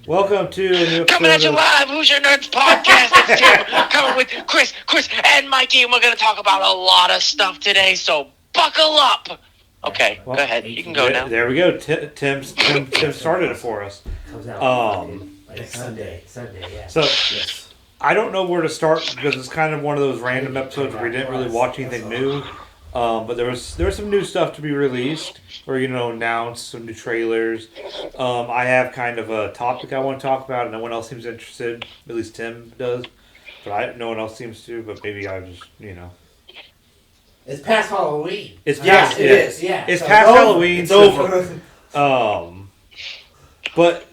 Welcome to a new Coming at episode you of... live, Who's Your Nerds podcast. It's Tim, coming with Chris, and Mikey, and we're going to talk about a lot of stuff today, so buckle up. Okay, Well, go ahead. You can go now. There we go. Tim started it for us. Comes out like Sunday, yeah. So, I don't know where to start because it's kind of one of those random episodes where we didn't really watch anything new. But there was some new stuff to be released, or announced some new trailers. I have kind of a topic I want to talk about, and no one else seems interested. At least Tim does, but no one else seems to. But maybe I just It's past Halloween. It's Yeah, past, it is. Yeah, It's so past Halloween. It's so- over. But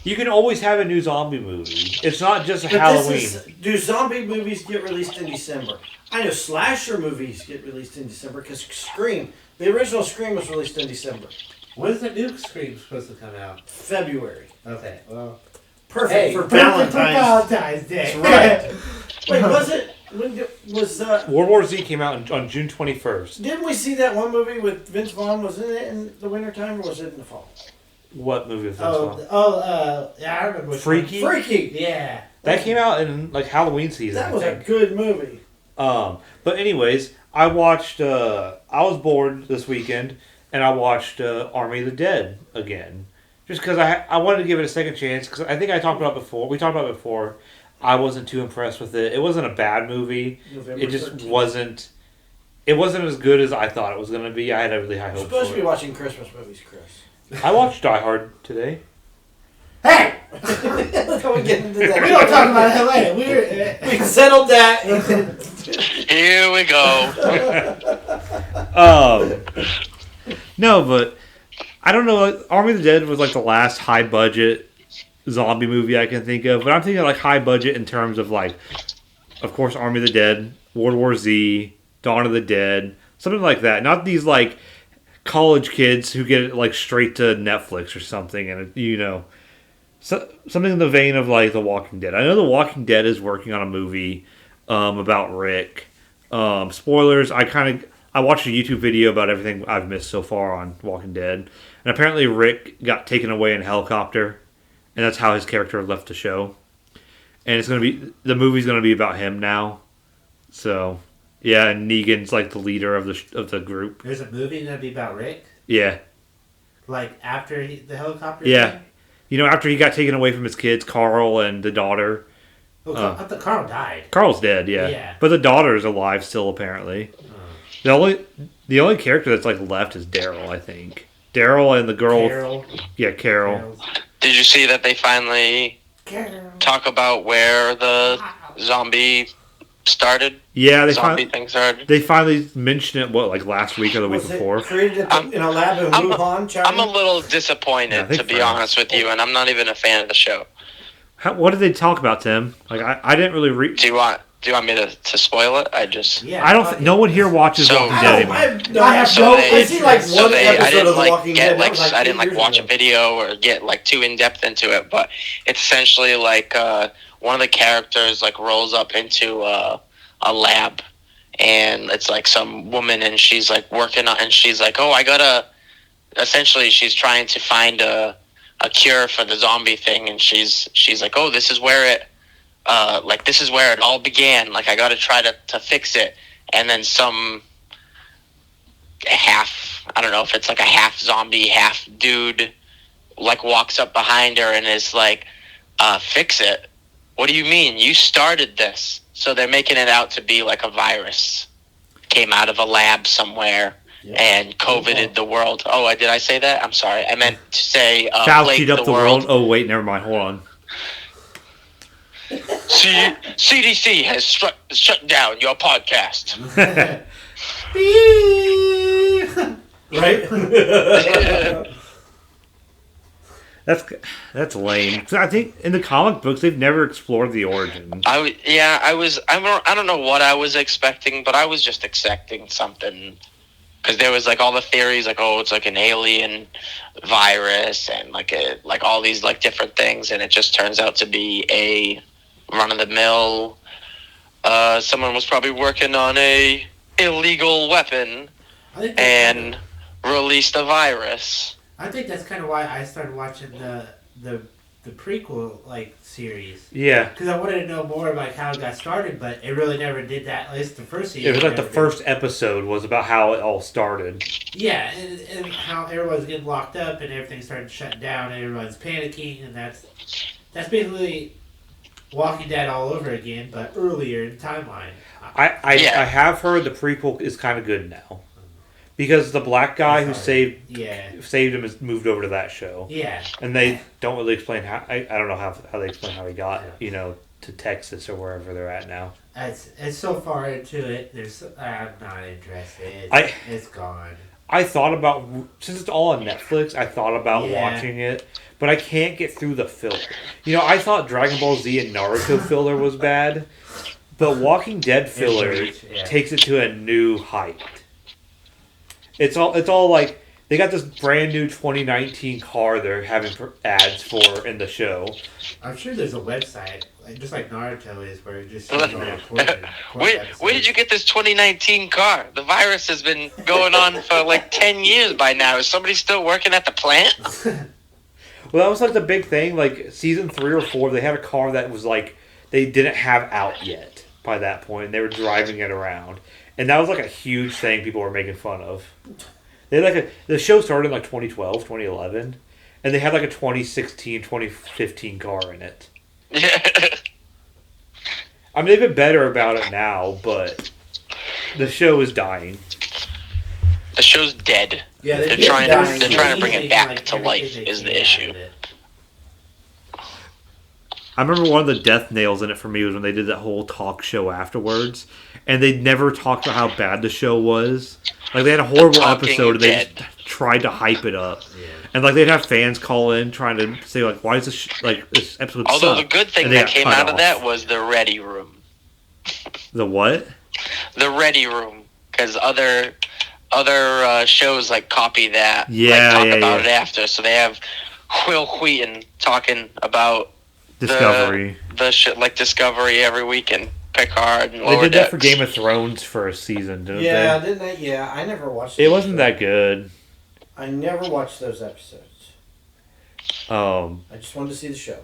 you can always have a new zombie movie. It's not just a But Halloween. do zombie movies get released in December? I know slasher movies get released in December because Scream, the original Scream was released in December. When's the new Scream supposed to come out? February. Okay, well. Perfect for perfect Valentine's. for Valentine's Day. That's right. Wait, was it? Was World War Z came out on June 21st. didn't we see that one movie with Vince Vaughn? Was it in the wintertime or was it in the fall? What movie was that? Yeah, I remember. Which Freaky? Freaky. Yeah. That came out in like Halloween season. That I was a think. good movie. But anyways, I watched. I was bored this weekend, and I watched Army of the Dead again, just because I wanted to give it a second chance. Because I think I talked about it before. We talked about it before. I wasn't too impressed with it. It wasn't a bad movie. November It just 13th. wasn't. It wasn't as good as I thought it was going to be. I had a really high You're hope supposed for to be it. watching Christmas movies, Chris. I watched Die Hard today. Hey! Look how we get into that. We don't talk about it later. We settled that. Here we go. No, but I don't know. Like, Army of the Dead was like the last high budget zombie movie I can think of. But I'm thinking like high budget in terms of like, of course, Army of the Dead, World War Z, Dawn of the Dead, something like that. Not these like college kids who get it like straight to Netflix or something, and something in the vein of like The Walking Dead. I know The Walking Dead is working on a movie about Rick. Spoilers. I watched a YouTube video about everything I've missed so far on Walking Dead, and apparently Rick got taken away in a helicopter, and that's how his character left the show. And the movie's gonna be about him now. So yeah, and Negan's like the leader of the group. There's a movie gonna be about Rick, Yeah, like after the helicopter. yeah. thing? After he got taken away from his kids, Carl and the daughter. Oh, I thought Carl died. Carl's dead, yeah. Yeah. But the daughter's alive still, apparently. The only character that's like left is Daryl, I think. Daryl and the girl. Carol. Yeah, Carol. Carol's- Did you see that they finally Carol. talk about where the zombie started? Yeah, Zombie thing started? they finally mentioned it. What, like last week or the week Was it before? created in a lab in I'm- Wuhan, China? I'm a little Yeah, I disappointed, think to be France. honest with you, and I'm not even a fan of the show. What did they talk about, Tim? Like I didn't really read. Do you want me to spoil it? Yeah. I don't. No one here watches So- Walking I Dead don't. anymore. I have So no. they- I see like So one they, I episode didn't of The like Walking get Dead. like That was I didn't 8 like years watch a ago. video or get like too in depth into it, but it's essentially like one of the characters like rolls up into a lab, and it's like some woman, and she's like working on, and she's like, oh, I gotta. Essentially, she's trying to find a cure for the zombie thing, and she's like, oh, this is where it. This is where it all began. Like, I got to try to fix it. And then some I don't know if it's like a half zombie, half dude, like walks up behind her and is like, fix it. What do you mean? You started this. So they're making it out to be like a virus. Came out of a lab somewhere and COVIDed the world. Oh, did I say that? I'm sorry. I meant to say Fauci'd plagued up the world. Oh wait, never mind. Hold on. CDC has shut down your podcast. Right? That's lame. 'Cause I think in the comic books they've never explored the origin. I don't know what I was expecting, but I was just expecting something. Because there was like all the theories, like, oh, it's like an alien virus and like all these like different things, and it just turns out to be a run of the mill. Someone was probably working on a illegal weapon and released a virus. I think that's kind of why I started watching the the prequel series. Yeah. Because I wanted to know more about how it got started, but it really never did that. At least the first season. It was like the never did. first episode was about how it all started. Yeah, and how everyone's getting locked up and everything started shutting down and everyone's panicking, and that's basically Walking Dead all over again, but earlier in timeline. I have heard the prequel is kind of good now. Because the black guy who saved him has moved over to that show. Yeah. And they don't really explain how... I don't know how they explain how he got, to Texas or wherever they're at now. It's so far into it, I'm not interested. It's gone. I thought about... Since it's all on Netflix, I thought about watching it. But I can't get through the filler. I thought Dragon Ball Z and Naruto filler was bad. But Walking Dead filler takes it to a new height. It's all like they got this brand new 2019 car they're having ads for in the show. I'm sure there's a website, just like Naruto is, where it just shows all the important Where did you get this 2019 car? The virus has been going on for like 10 years by now. Is somebody still working at the plant? Well, that was like the big thing. Like season 3 or 4, they had a car that was like they didn't have out yet by that point. And they were driving it around. And that was like a huge thing people were making fun of. They had the show started in like 2012, 2011, and they had like a 2016, 2015 car in it. I mean, they've been better about it now, but the show is dying. The show's dead. Yeah, they're trying to bring it back to life is the issue. I remember one of the death nails in it for me was when they did that whole talk show afterwards, and they never talked about how bad the show was. Like, they had a horrible episode, and they just tried to hype it up. Yeah. And, like, they'd have fans call in trying to say, like, why is this, this episode Although suck? The good thing that came out of that was the Ready Room. The what? The Ready Room. Because other shows, like, copy that. Yeah, talk about it after. So they have Will Wheaton talking about Discovery. The shit, like Discovery every weekend. Picard and Lower They did that for Decks. Game of Thrones for a season, didn't they? Didn't they? Yeah, I never watched it. It wasn't that good. I never watched those episodes. I just wanted to see the show.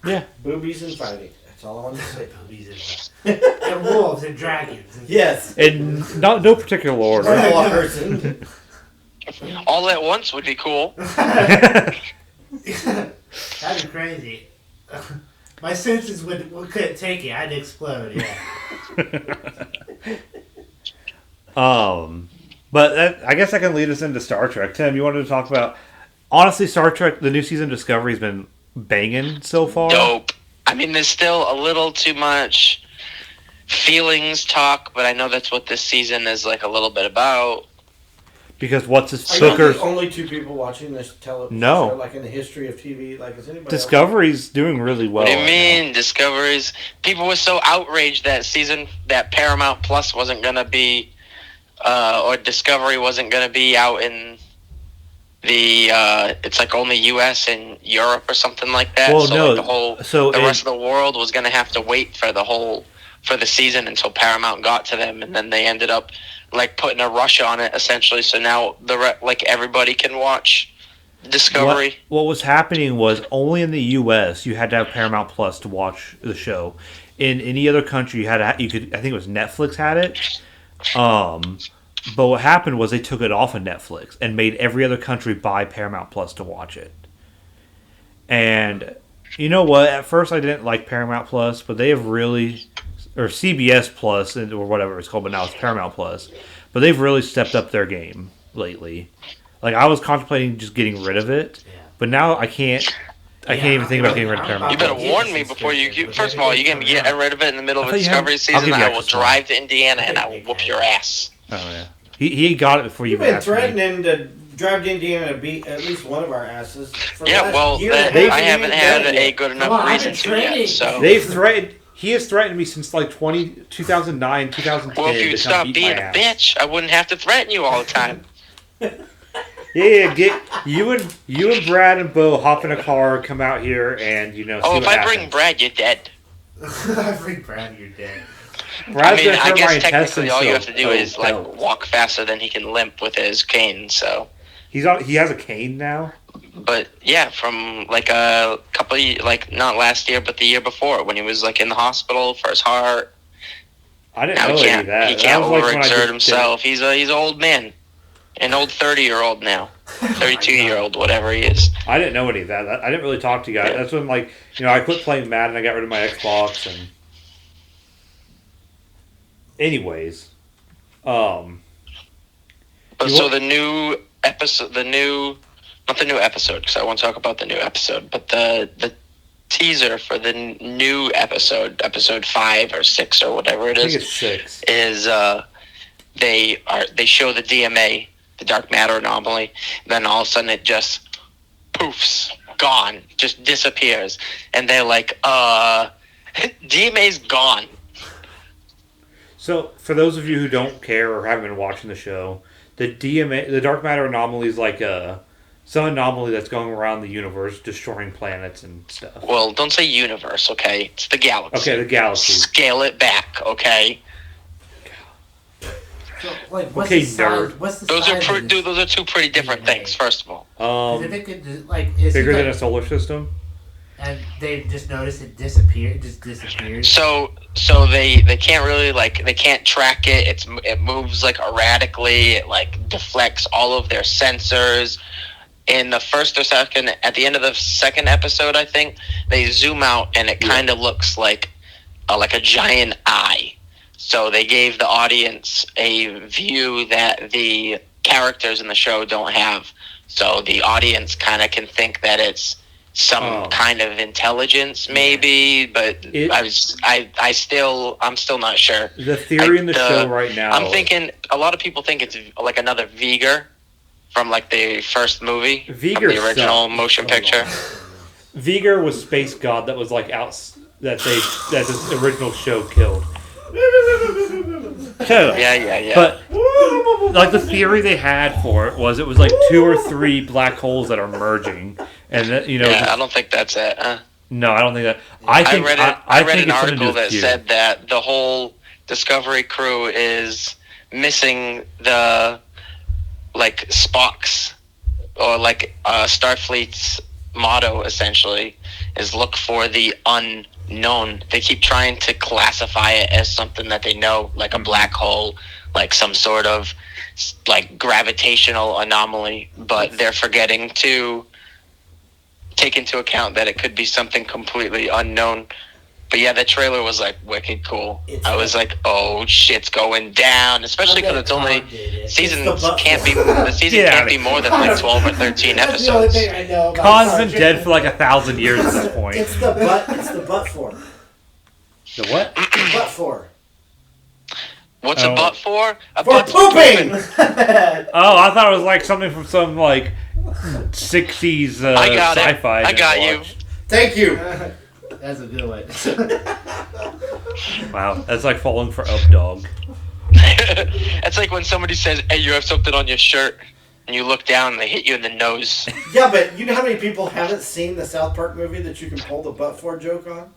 Yeah. Boobies and fighting. That's all I wanted to say. Boobies and wolves and dragons. Yes. And no particular order. All at once would be cool. That'd be crazy. My senses couldn't take it. I'd explode. Yeah. But I guess that can lead us into Star Trek. Tim, you wanted to talk about... Honestly, Star Trek, the new season Discovery has been banging so far. Dope. I mean, there's still a little too much feelings talk, but I know that's what this season is like a little bit about. Because what's his Are you the only two people watching this television show, like in the history of TV? Like, is anybody Discovery's doing really well. What do you mean? Discovery's... People were so outraged that Paramount Plus wasn't going to be... or Discovery wasn't going to be out in the... it's like only U.S. and Europe or something like that. Well, so no. Like the rest of the world was going to have to wait for the season until Paramount got to them, and then they ended up like putting a rush on it essentially. So now everybody can watch Discovery. What was happening was only in the U.S. you had to have Paramount Plus to watch the show. In any other country, you could. I think it was Netflix had it. But what happened was they took it off of Netflix and made every other country buy Paramount Plus to watch it. And you know what? At first, I didn't like Paramount Plus, but they have really, or CBS Plus or whatever it's called, but now it's Paramount Plus. But they've really stepped up their game lately. Like, I was contemplating just getting rid of it, but now I can't. I can't even think about getting rid of Paramount. You better warn me before you. First of all, you're gonna get rid of it in the middle of a Discovery season. I will drive to Indiana and I will whoop your ass. Oh yeah, he got it before you. You've been threatening to drive to Indiana to beat at least one of our asses. Yeah, well, I haven't had a good enough reason to yet. So they've threatened. He has threatened me since like 2009, 2010. Well, if you'd stop being a bitch, I wouldn't have to threaten you all the time. Yeah, get you and Brad and Bo hop in a car, come out here, and Oh, if I bring Brad, you're dead. I bring Brad, you're dead. Brad's I guess technically all you have to do is walk faster than he can limp with his cane. So he has a cane now. But yeah, from like a couple of, like not last year, but the year before when he was like in the hospital for his heart. I didn't Now know he any can't of that. he That can't was like when I overexert just himself. He's an old man, an old 30-year-old now, 32-year-old, whatever he is. I didn't know any of that. I didn't really talk to you guys. Yeah. That's when, like, I quit playing Madden. I got rid of my Xbox, and anyways, But You so wa- the new episode, not the new episode, because I won't talk about the new episode, but the teaser for the new episode 5 or 6 or whatever it I think is, it's 6. is they show the DMA, the dark matter anomaly, then all of a sudden it just poofs, gone, just disappears, and they're like, DMA's gone. So, for those of you who don't care or haven't been watching the show, the DMA, the dark matter anomaly, is like some anomaly that's going around the universe, destroying planets and stuff. Well, don't say universe, okay? It's the galaxy. Okay, the galaxy. Scale it back, okay? So, like, what's Okay, the size? nerd. What's the Those size? are of this? those are two pretty different things. First of all, 'Cause if it could, like, is Bigger he, than like, a solar system? and they just noticed it disappeared. It just disappeared. so they can't really they can't track it. It moves like erratically. It like deflects all of their sensors. In the first or second, at the end of the second episode, I think they zoom out and it kind of looks like a giant eye. So they gave the audience a view that the characters in the show don't have. So the audience kind of can think that it's some kind of intelligence, maybe. But I'm still not sure. The theory in the show right now. I'm thinking a lot of people think it's like another Viger from like the first movie, Viger the original sucked. motion picture. Viger was space god that was like out that this original show killed. Shut up. Yeah. But like the theory they had for it was like 2 or 3 black holes that are merging, and that, I don't think that's it. No, I don't think that. I read think an it's something to do article with that Q. said that the whole Discovery crew is missing the Spock's or Starfleet's motto essentially is look for the unknown. They keep trying to classify it as something that they know, like a black hole, like some sort of gravitational anomaly, but they're forgetting to take into account that it could be something completely unknown. But yeah, the trailer was wicked cool. I was like, "Oh shit's going down!" Especially because it's only seasons can't be more than 12 or 13 That's the only episodes. thing I know about Khan's Star been Trek. dead for 1,000 years at this point. It's the butt. It's the butt for. The what? Butt for. What's a butt for? A For butt's pooping. Oh, I thought it was something from some 60s I got it. sci-fi. I got you. Thank you. That's a good one. Wow, that's like falling for Up Dog. It's like when somebody says, "Hey, you have something on your shirt," and you look down and they hit you in the nose. Yeah, but you know how many people haven't seen the South Park movie that you can pull the butt for joke on?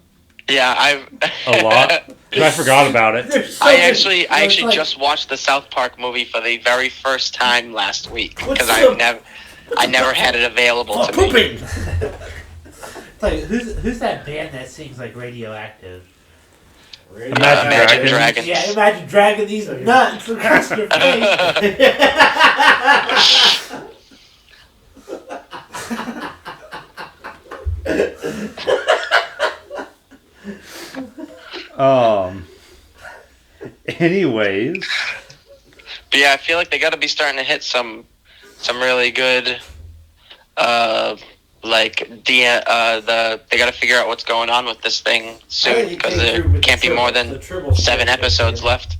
Yeah, I've A lot. I forgot about it. I actually just watched the South Park movie for the very first time last week because I never had it available to me. Pooping. Like, who's that band that sings Radioactive? Imagine Dragons. Yeah, imagine dragging these nuts across your face. Anyways. But yeah, I feel like they got to be starting to hit some really good, they got to figure out what's going on with this thing soon because there can't be more than 7 episodes left.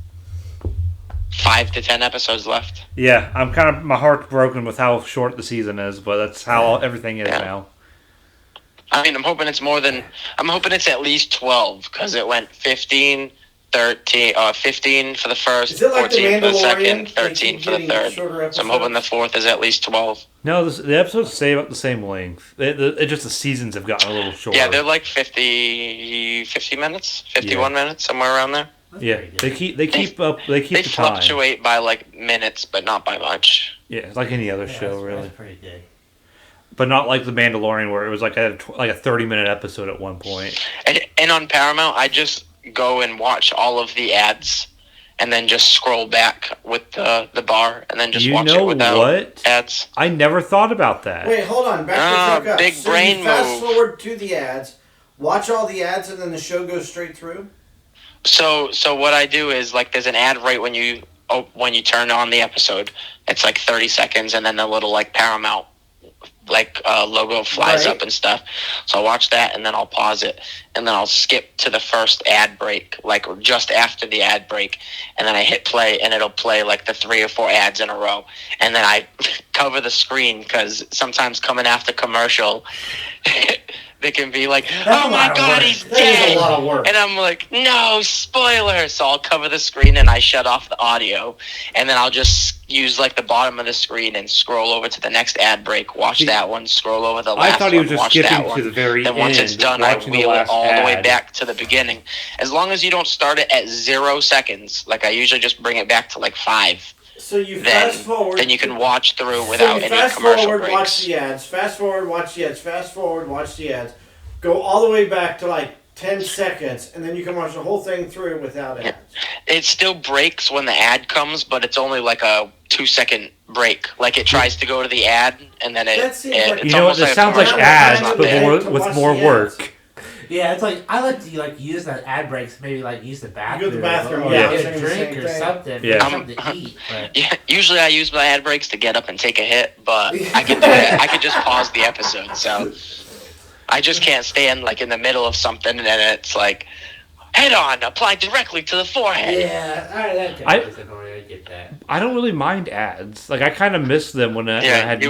5 to 10 episodes left. Yeah, I'm my heart's broken with how short the season is, but that's how everything is now. I mean, I'm hoping it's at least 12 because it went 15, 13, 15 for the first, Is it like 14 The for the second, Mandalorian? 13 for the Getting third. shorter So I'm hoping the fourth is at least 12. No, the episodes stay about the same length. It just the seasons have gotten a little shorter. Yeah, they're like 50 minutes, 51 minutes, somewhere around there. Yeah, they keep the time. They fluctuate by minutes, but not by much. Yeah, it's like any other show, that's really. pretty good. but not like the Mandalorian where it was like a 30-minute episode at one point. And on Paramount, I just go and watch all of the ads, and then just scroll back with the bar, and then just watch it without ads. I never thought about that. Wait, hold on. Back the fuck up. Big brain you fast move. forward to the ads, watch all the ads, and then the show goes straight through? So what I do is, like, there's an ad right when you turn on the episode. It's like 30 seconds, and then the little, like, Paramount logo flies up and stuff. So I'll watch that, and then I'll pause it, and then I'll skip to the first ad break, like just after the ad break, and then I hit play, and it'll play like the 3 or 4 ads in a row, and then I cover the screen because sometimes coming after commercial, they can be like, "Oh my God, he's dead!" That is a lot of work. And I'm like, "No, spoiler!" So I'll cover the screen and I shut off the audio, and then I'll just use like the bottom of the screen and scroll over to the next ad break, watch that one, scroll over the last I thought he was one, just watch skipping that one. to the very then end. once it's done, I watching wheel it all the way ad. back to the beginning. As long as you don't start it at 0 seconds, like I usually just bring it back to like 5. So you Then, fast forward. then you can watch through without so you any fast commercial forward, breaks. watch the ads. Fast forward, watch the ads. Fast forward, watch the ads. Go all the way back to like 10 seconds, and then you can watch the whole thing through without ads. It still breaks when the ad comes, but it's only like a 2-second break. Like it tries to go to the ad, and then That seems like- it's You know what? almost This like a sounds like commercial, ads, it's not but bad. more, To with watch more the ads. work. Yeah, it's like I like to use that ad breaks. Maybe like use the bathroom. to the bathroom, or yeah, get same a drink or thing. something. Yeah. Or something to eat. But Yeah, usually I use my ad breaks to get up and take a hit, but I can do it. I can just pause the episode, so I just can't stand like in the middle of something and then it's like head on, apply directly to the forehead. yeah, all right, that kind of is annoying. I get that. I don't really mind ads. Like I kind of miss them when I had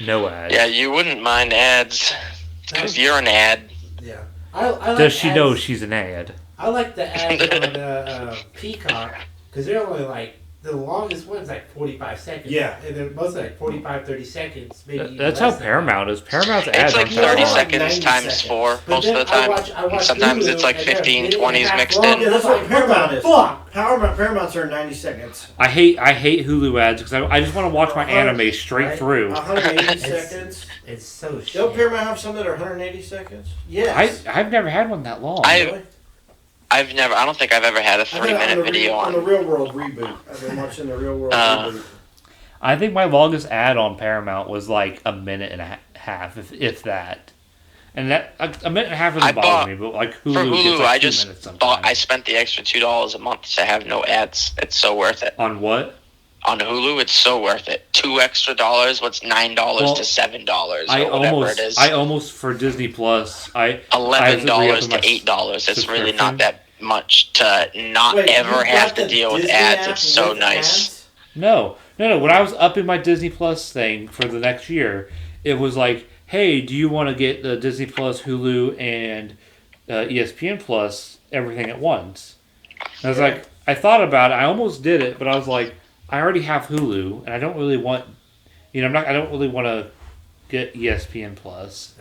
no ads. Yeah, you wouldn't mind ads because you're an ad. Yeah, I like Does she ads. know she's an ad? I like the ads on Peacock because they're only like the longest one's like 45 seconds. Yeah. and they're mostly like 45, 30 seconds. Maybe even That's less how than Paramount is. Paramount's It's ads like aren't 30 that long. seconds 90 times seconds. 4 But most of the then time. I watch Sometimes Hulu, it's like and they're 15, minute and a 20s half mixed long, in. and Yeah, that's what the Paramount is. Fuck. Paramount's are 90 seconds. I hate Hulu ads because I just want to watch my anime straight Right. through. 180 It's- seconds. It's so Don't shit. Paramount have some that are 180 seconds? Yes. I've never had one that long. Really? I don't think I've ever had a I've had it 3-minute video on the on. Real World reboot. I've been watching the Real World reboot. I think my longest ad on Paramount was like a minute and a half, if that. And that a minute and a half doesn't bother me, but like Hulu, For gets Hulu, like I 2 just minutes sometimes. bought. I spent the extra $2 a month to have no ads. It's so worth it. On what? On Hulu, it's so worth it. $2 extra, what's $9 Well, to $7 I or whatever almost, it is. I almost for Disney Plus, I have to $11 re-up to my $8. It's really subscription. not that much to not Wait, ever you have got to the deal with Disney ads. app It's so with nice. ads? No. When I was upping my Disney Plus thing for the next year, it was like, hey, do you want to get the Disney Plus, Hulu, and ESPN Plus, everything at once? And I was like, I thought about it. I almost did it, but I was like, I already have Hulu, and I don't really want, I don't really want to get ESPN Plus.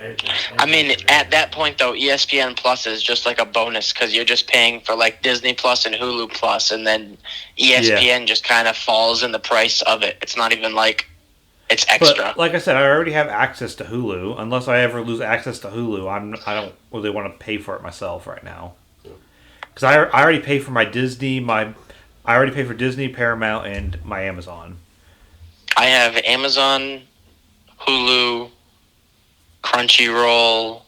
I mean, at that point though, ESPN Plus is just like a bonus because you're just paying for like Disney Plus and Hulu Plus, and then ESPN just kind of falls in the price of it. It's not even like it's extra. But like I said, I already have access to Hulu. Unless I ever lose access to Hulu, I don't really want to pay for it myself right now. Because I already pay for my Disney, I already pay for Disney, Paramount, and my Amazon. I have Amazon, Hulu, Crunchyroll,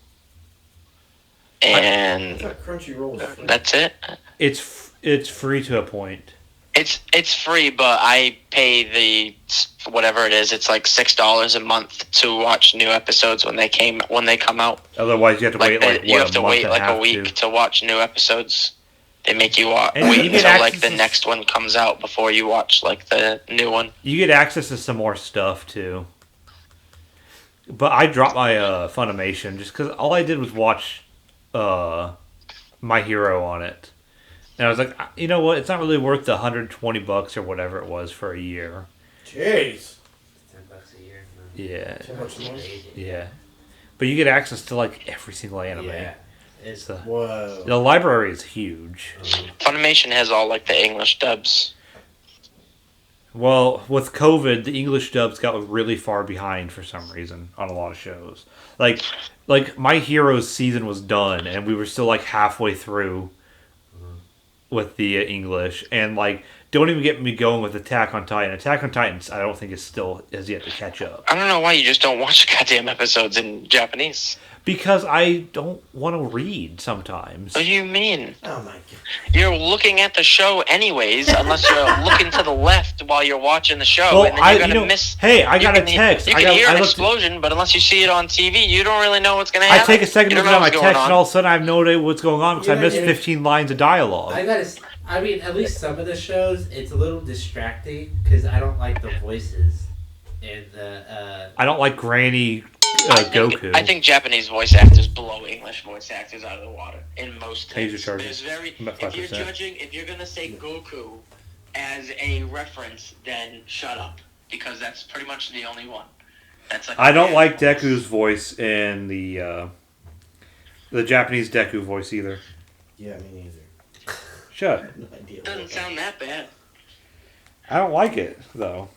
and I thought Crunchyroll was free. that's it. It's free to a point. It's free, but I pay the whatever it is. It's like $6 a month to watch new episodes when they come out. Otherwise, you have to wait you have to wait like a week to watch new episodes. They make you And wait you get until like access the to- next one comes out before you watch like the new one. You get access to some more stuff too. But I dropped my Funimation just because all I did was watch My Hero on it. And I was like, you know what? It's not really worth the $120 or whatever it was for a year. Jeez. $10 a year. Yeah, Too much money. yeah. But you get access to like every single anime. Yeah. It's So, Whoa. the library is huge. Funimation has all like the English dubs. Well, with COVID, the English dubs got really far behind for some reason on a lot of shows. Like, like My Hero's season was done, and we were still like halfway through with the English, and like, don't even get me going with Attack on Titan. Attack on Titans, I don't think is still has yet to catch up I don't know why you just don't watch the goddamn episodes in Japanese. because I don't want to read sometimes. What do you mean? Oh my god. You're looking at the show anyways, unless you're looking to the left while you're watching the show, Well, and then you're gonna miss. Hey, I you got a can- text. You I can hear an looked- explosion, but unless you see it on TV, you don't really know what's gonna I happen. take a second You to don't look at know my what's going text, and on. all of a sudden I have no idea what's going on because I Yeah, missed yeah. 15 lines of dialogue. I mean, at least some of the shows, it's a little distracting because I don't like the voices and the. I don't like Granny Goku. I think Japanese voice actors blow English voice actors out of the water in most Taser things. charges. About If you're 5%. judging, if you're gonna say Goku as a reference, then shut up because that's pretty much the only one. That's like I don't like Deku's voice in the Japanese Deku voice either. Yeah, me neither. Shut up. No idea. Doesn't sound that bad. I don't like it though.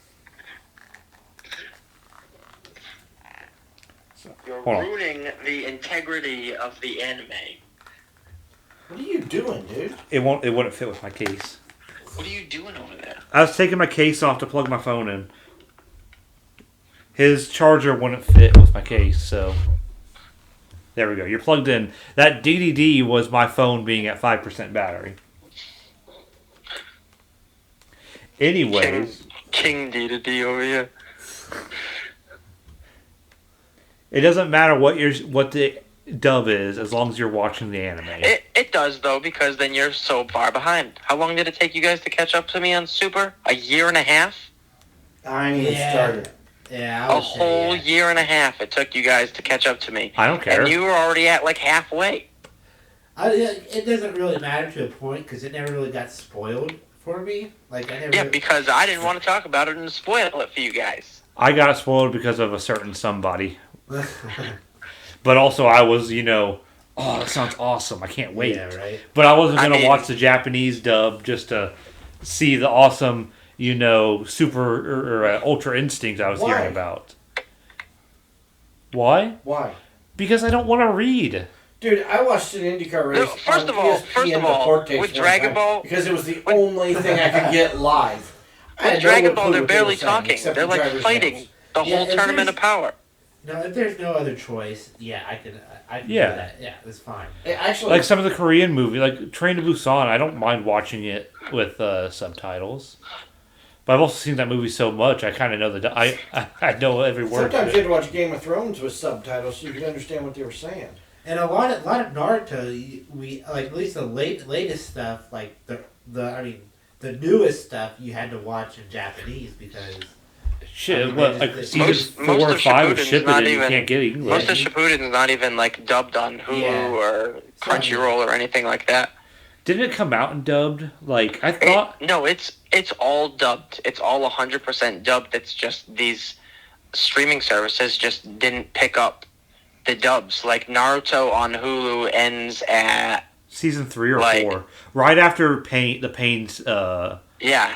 You're Hold on. ruining the integrity of the anime. What are you doing, dude? It wouldn't fit with my case. What are you doing over there? I was taking my case off to plug my phone in. His charger wouldn't fit with my case, so there we go. You're plugged in. That DDD was my phone being at 5% battery. Anyways, King D over here. it doesn't matter what the dub is as long as you're watching the anime. It does though, because then you're so far behind. How long did it take you guys to catch up to me on Super? A year and a half? I ain't even Yeah. started. Yeah, I A would say, whole yeah. year and a half it took you guys to catch up to me. I don't care. And you were already at like halfway. It doesn't really matter to a point because it never really got spoiled for me. Like I never. Yeah, because I didn't want to talk about it and spoil it for you guys. I got spoiled because of a certain somebody. But also I was, oh, that sounds awesome. I can't wait. Yeah, right. But I wasn't I going to mean- watch the Japanese dub just to see the awesome, super or ultra instinct I was Why? hearing about. Why? Why? Because I don't want to read. Dude, I watched an IndyCar race. First on of all, ESPN Deportes with one Dragon time Ball- because it was the only thing I could get live. I With had Dragon no Ball, clue they're what they barely were saying, talking. except They're the like driver's fighting names. the Yeah, whole if tournament of there's- power. No, if there's no other choice, yeah, I can Yeah. do that. Yeah, that's fine. It actually, Like some of the Korean movies, like Train to Busan, I don't mind watching it with subtitles. But I've also seen that movie so much, I kind of know I know every word. sometimes to you it. had to watch Game of Thrones with subtitles so you could understand what they were saying. And a lot of Naruto, we like at least the latest stuff, like the newest stuff, you had to watch in Japanese because Shit, I mean, what, they like just- season Most 4 or of 5 was Shippuden's shipping not and you even- can't get English. Most of Shippuden's not even like dubbed on Hulu Yeah. or Crunchyroll or anything like that. Didn't it come out and dubbed? Like, I thought... No, it's all dubbed. It's all 100% dubbed. It's just these streaming services just didn't pick up the dubs. Like Naruto on Hulu ends at Season 3 or like- 4. Right after the Pain's... it's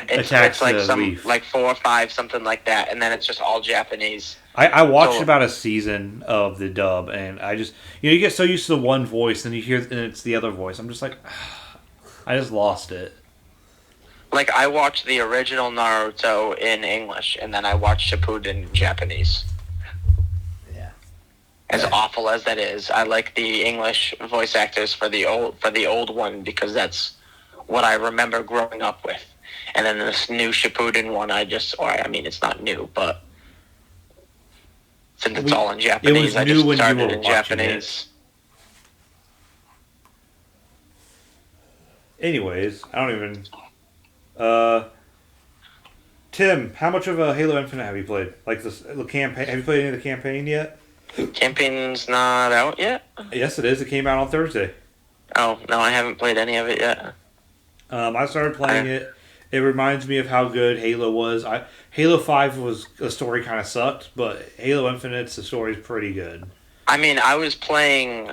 Attacks like the some Leaf. like 4 or 5 something like that, and then it's just all Japanese. I watched So- about a season of the dub, and I just... you get so used to the one voice, and you hear... and it's the other voice. I'm just like... I just lost it. Like I watched the original Naruto in English, and then I watched Shippuden in Japanese. yeah. As awful as that is, I like the English voice actors for the old one because that's what I remember growing up with. And then this new Shippuden one, it's not new, but since it's all in Japanese, I new just when you started were in watching Japanese. Anyways, I don't even... Tim, how much of Halo Infinite have you played? Like the campaign? Have you played any of the campaign yet? Campaign's not out yet? Yes, it is. It came out on Thursday. Oh, no, I haven't played any of it yet. I started playing it. It reminds me of how good Halo was. Halo 5 the story kind of sucked, but Halo Infinite's the story's pretty good. I mean, I was playing,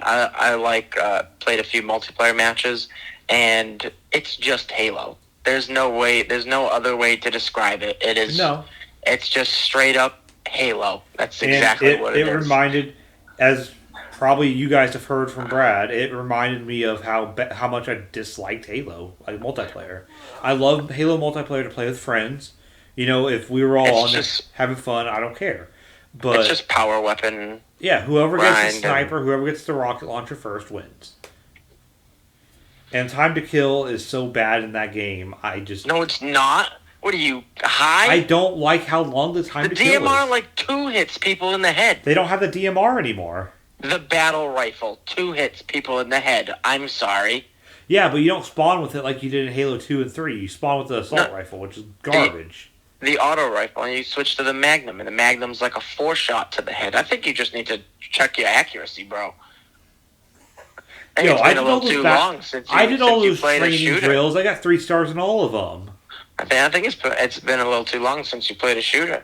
played a few multiplayer matches, and it's just Halo. There's no way. There's no other way to describe it. It is. No. It's just straight up Halo. That's And exactly what it is. It reminded, as probably you guys have heard from Brad, it reminded me of how much I disliked Halo, like multiplayer. I love Halo multiplayer to play with friends. You know, if we were all on there having fun, I don't care. But it's just power weapon. Yeah, whoever gets the sniper, whoever gets the rocket launcher first wins. And time to kill is so bad in that game. No, it's not. What are you, high? I don't like how long the time to kill is. The DMR like 2 hits people in the head. They don't have the DMR anymore. The battle rifle 2 hits people in the head. I'm sorry. Yeah, but you don't spawn with it like you did in Halo 2 and 3. You spawn with the assault rifle, which is garbage. The auto rifle, and you switch to the Magnum, and the Magnum's like a 4-shot to the head. I think you just need to check your accuracy, bro. I think it's been a little too long since you did all those played training drills. I got 3 stars in all of them. I think it's been a little too long since you played a shooter.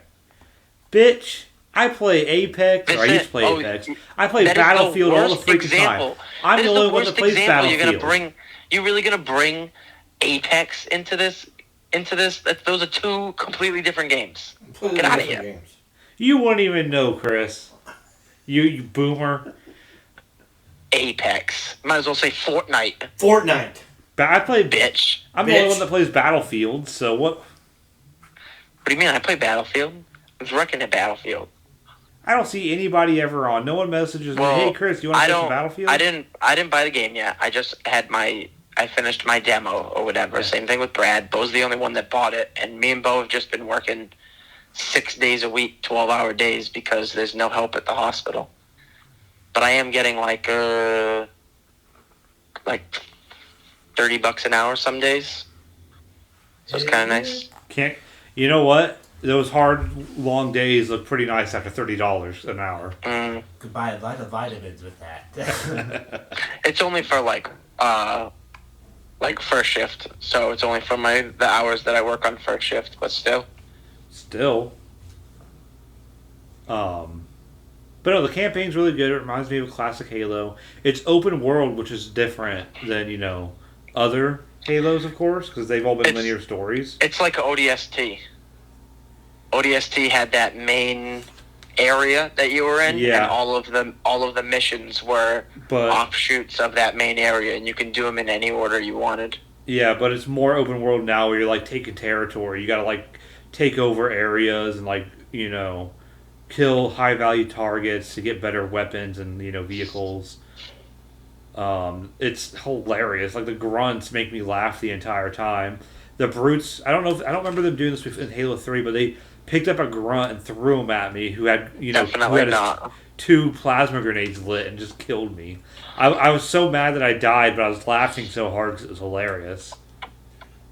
Bitch, I play Apex, or I used to play Apex. I play Battlefield all the freaking time. I'm the only one that plays Battlefield. You're really gonna bring Apex into this? Those are 2 completely different games. Get out of here. Games. You wouldn't even know, Chris. You boomer. Apex. Might as well say Fortnite. I play bitch. I'm the only one that plays Battlefield, so what? What do you mean? I play Battlefield. I was wrecking at Battlefield. I don't see anybody ever on. No one messages me, hey Chris, you want to play some Battlefield? I didn't buy the game yet. I just had I finished my demo or whatever. Yeah. Same thing with Brad. Bo's the only one that bought it, and me and Bo have just been working 6 days a week, 12-hour days, because there's no help at the hospital. But I am getting like $30 an hour some days. So it's kind of nice. You know what? Those hard, long days look pretty nice after $30 an hour. Could buy a lot of vitamins with that. It's only for like first shift, so it's only for the hours that I work on first shift. But still. But no, the campaign's really good. It reminds me of classic Halo. It's open world, which is different than, other Halos, of course, because they've all been linear stories. It's like ODST. ODST had that main area that you were in, and all of the missions were offshoots of that main area, and you can do them in any order you wanted. Yeah, but it's more open world now, where you're like taking territory. You got to take over areas and kill high value targets to get better weapons and vehicles. It's hilarious. Like the grunts make me laugh the entire time. The brutes, I don't remember them doing this in Halo 3, but they picked up a grunt and threw him at me who had 2 plasma grenades lit and just killed me. I was so mad that I died, but I was laughing so hard because it was hilarious.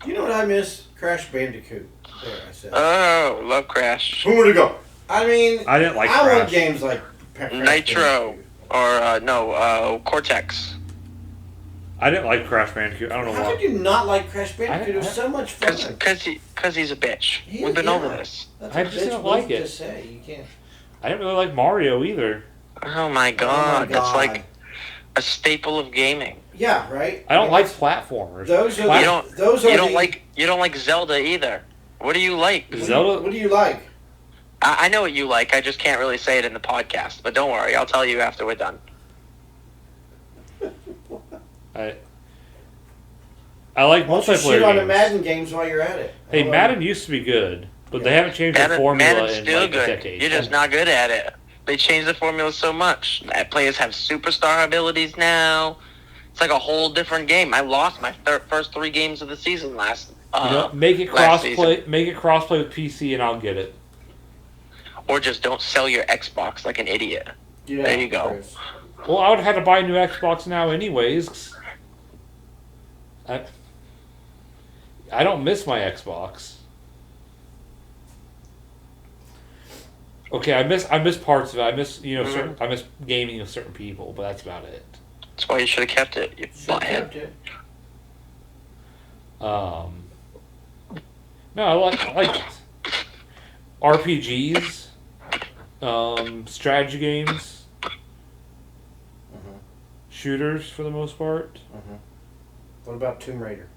You know what I miss? Crash Bandicoot. There, I said. Oh, love Crash. Who would it go? I mean, I didn't like Crash. I want games like Nitro or Cortex. I didn't like Crash Bandicoot. I don't know why. How could you not like Crash Bandicoot? It was so much fun. Because he's a bitch. We've been over this. I just didn't like it. You can't. I didn't really like Mario either. Oh my god. That's like a staple of gaming. Yeah, right. I don't like platformers. You don't like Zelda either. What do you like? Zelda. What do you like? I know what you like. I just can't really say it in the podcast. But don't worry, I'll tell you after we're done. I like multiplayer shit on the Madden games while you're at it. Hey, Madden used to be good, but they haven't changed the formula in still like good. a decade. You're just not good at it. They changed the formula so much. Players have superstar abilities now. It's like a whole different game. I lost my first 3 games of the season last. Make it crossplay. Make it crossplay with PC, and I'll get it. Or just don't sell your Xbox like an idiot. Yeah, there you go. Chris. Well, I would have had to buy a new Xbox now, anyways. I don't miss my Xbox. Okay, I miss parts of it. I miss I miss gaming with certain people, but that's about it. That's why you should have kept it. You kept it. No, I like RPGs, strategy games, shooters for the most part. What about Tomb Raider?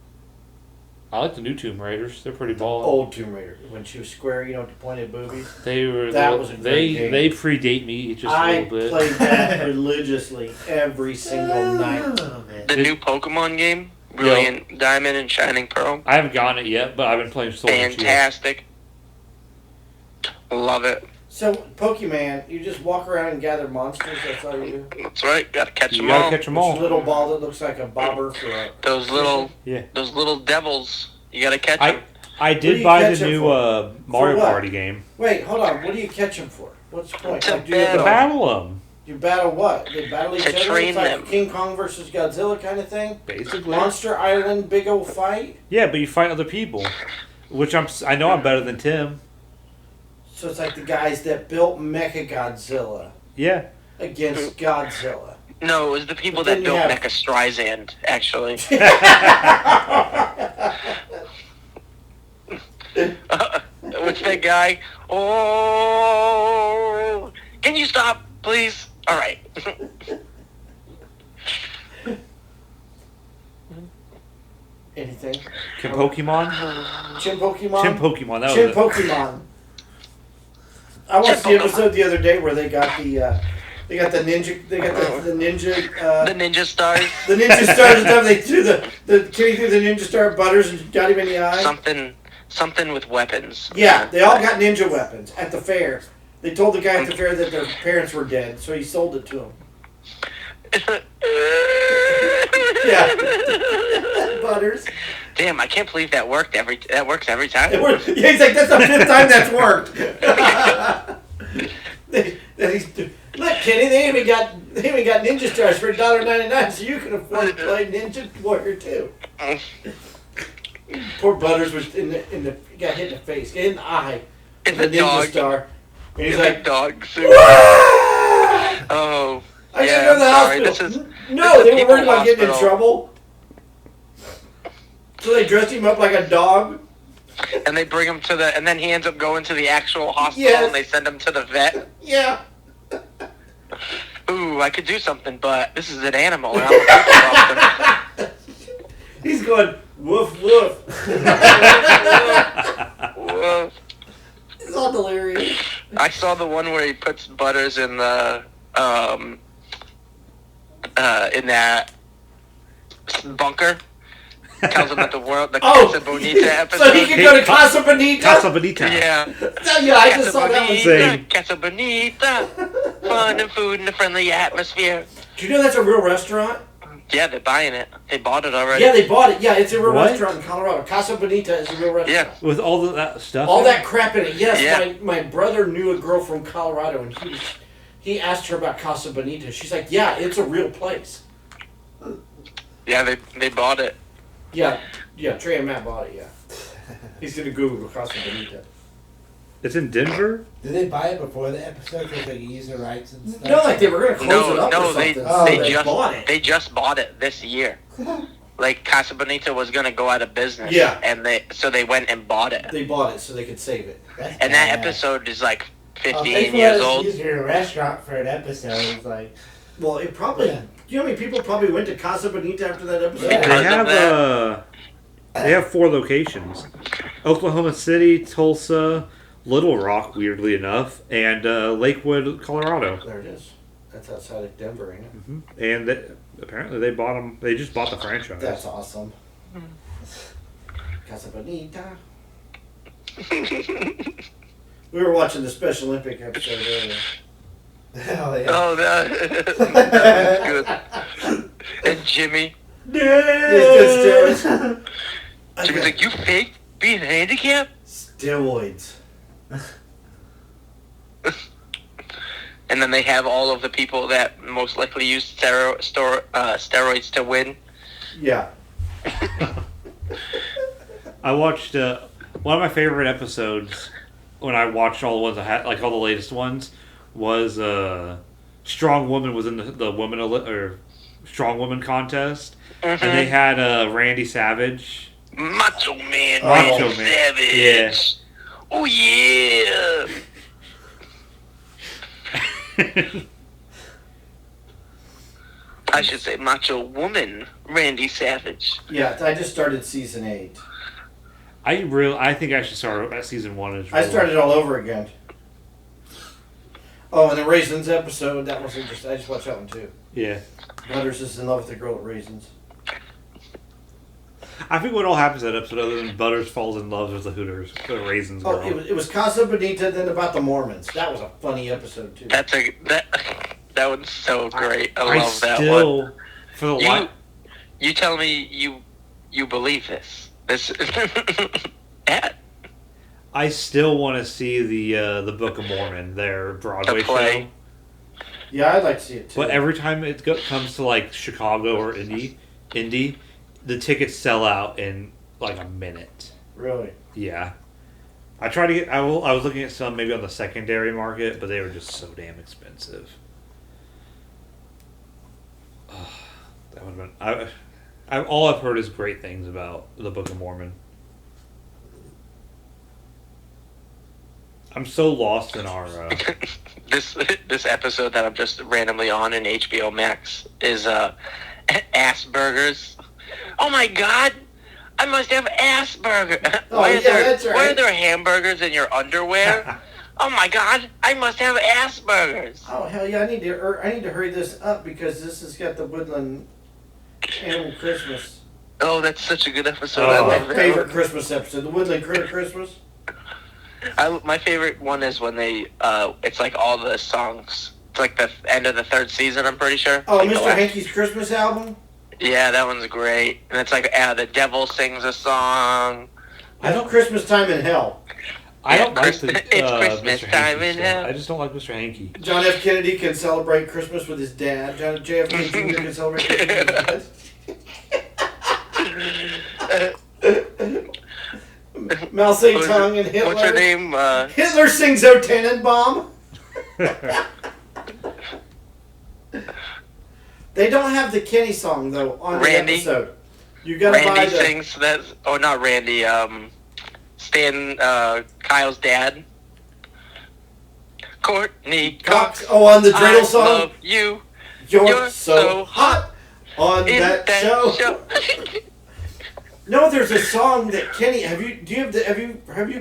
I like the new Tomb Raiders. They're pretty bald. Old Tomb Raider. When she was square, you know, with the pointed boobies. They were. That was a great game. They predate me just a I little bit. played that religiously every single night. The new Pokemon game, Brilliant Diamond and Shining Pearl. I haven't gotten it yet, but I've been playing Sword and Shield. Fantastic. Love it. So, Pokemon, you just walk around and gather monsters, that's all you do? That's right. Gotta catch them You gotta all. catch them This all. little ball that looks like a bobber for a... Those little devils. You gotta catch them. I What do did you buy catch the it new for? Mario For what? Party game. Wait, hold on. What do you catch them for? What's the point? To Like, do you battle. To battle them, You battle what? They battle each To other? train It's like them. King Kong versus Godzilla kind of thing? basically. Monster Island, big old fight? Yeah, but you fight other people, which I know I'm better than Tim. So it's like the guys that built Mechagodzilla Yeah. against Godzilla. No, it was the people But then that you built have- Mecha Streisand, actually. What's that guy? Oh, can you stop, please? All right. Anything? Can Pokemon? Chin Pokemon? Chin Pokemon. That Chin was it. Pokemon. I watched the episode the other day where they got the ninja. They got the ninja. The ninja stars. The ninja stars and stuff. They threw the Kitty threw the ninja star butters and got him in the eye. Something with weapons. Yeah, they all got ninja weapons at the fair. They told the guy at the fair that their parents were dead, so he sold it to them. Yeah, butters. Damn, I can't believe that works every time. Yeah, he's like, that's the 5th time that's worked. Look, Kenny, they even got ninja stars for $1.99, so you can afford to play Ninja Warrior 2. Poor Butters was got hit in the face, hit in the eye, In with the a ninja dog. star, and he's He's like, like dog suit. "Wah!" Oh, I gotta yeah, go to the I'm sorry. hospital. This No, is they were people worried about getting in hospital. trouble. So they dressed him up like a dog. And they bring him to and then he ends up going to the actual hospital Yes. and they send him to the vet. Yeah. Ooh, I could do something, but this is an animal and I'm a people officer. He's going, woof, woof. Whoa. It's all delirious. I saw the one where he puts Butters in the in that bunker. Tells him that the Casa Bonita episode. So he can go to Casa Bonita? Casa Bonita. Yeah. Yeah, I just saw that one. Same. Casa Bonita. Fun and food in a friendly atmosphere. Do you know that's a real restaurant? Yeah, they're buying it. They bought it already. Yeah, they bought it. Yeah, it's a real What? restaurant in Colorado. Casa Bonita is a real restaurant. Yeah. With all that stuff. All in that it? crap in it. Yes, Yeah. my brother knew a girl from Colorado, and he asked her about Casa Bonita. She's like, yeah, it's a real place. Yeah, they bought it. Yeah, Trey and Matt bought it, yeah. He's going to Google Casa Bonita. It's in Denver. Did they buy it before the episode because they could use the rights and stuff? No, like they were going to close it up or they something. Oh, they they just bought it. They just bought it this year. Like Casa Bonita was gonna go out of business. Yeah. And they went and bought it. They bought it so they could save it. That's And that badass. episode is like Oh, 15 they years let us old. use your restaurant for an episode. It's like, Well, it probably... Yeah. You know how many people probably went to Casa Bonita after that episode? Yeah. They Because of have 4 locations: Oklahoma City, Tulsa, Little Rock, weirdly enough, and Lakewood, Colorado. There it is. That's outside of Denver, ain't it? And apparently they bought them. They just bought the franchise. That's awesome. Casa Bonita. We were watching the Special Olympic episode earlier. hell yeah. Oh, that was good. And Jimmy. It's good Jimmy's like, you fake being handicapped? steroids. And then they have all of the people that most likely use steroids to win. Yeah. I watched one of my favorite episodes when I watched all the ones I had, like all the latest ones, was Strong Woman was in the woman or Strong Woman contest, and they had Randy Savage. Macho Man, Macho Randy Man. Savage. Yeah. Oh yeah. I should say Macho Woman, Randy Savage. Yeah, I just started season 8. I think I should start at season 1. I started all over again. Oh, and the Raisins episode, that was interesting. I just watched that one too. Yeah. Butters is in love with the girl at Raisins. I think what all happens in that episode, other than Butters falls in love with the Raisins girl. Oh, it was Casa Bonita, then about the Mormons. That was a funny episode too. That one's so great. I love that one. For the life. You tell me you believe this. I still want to see the Book of Mormon, their Broadway show. Yeah, I'd like to see it too. But every time it comes to like Chicago or Indy, the tickets sell out in like a minute. Really? Yeah. I tried to get. I was looking at some maybe on the secondary market, but they were just so damn expensive. That would have been. All I've heard is great things about the Book of Mormon. I'm so lost in our. This episode that I'm just randomly on in HBO Max is ass burgers. Oh my god! I must have ass burger. That's right. Why are there hamburgers in your underwear? Oh my god! I must have ass burgers. Oh hell yeah! I need to hurry this up because this has got the Woodland Animal Christmas. Oh, that's such a good episode. Oh. I love My that favorite one. Christmas episode, the Woodland Critter Christmas. My favorite one is when they it's like all the songs. It's like the end of the 3rd season. I'm pretty sure. Oh, like Mr. Hankey's Christmas album. Yeah, that one's great. And it's like the devil sings a song. I don't Christmas time in hell. I don't like the It's Christmas Mr. time Hankey in stuff. hell. I just don't like Mr. Hankey. John F. Kennedy can celebrate Christmas with his dad. JFK Jr. can celebrate Christmas with his dad. Mao Zedong and Hitler. What's her name? Hitler sings O Tannenbaum. They don't have the Kenny song though on Randy. the episode. You gotta buy Randy the. sings that. Oh, not Randy. Stan, Kyle's dad. Courtney Cox. Oh, on the dreidel I song. love you. You're so hot on In that show. No, there's a song that Kenny. Have you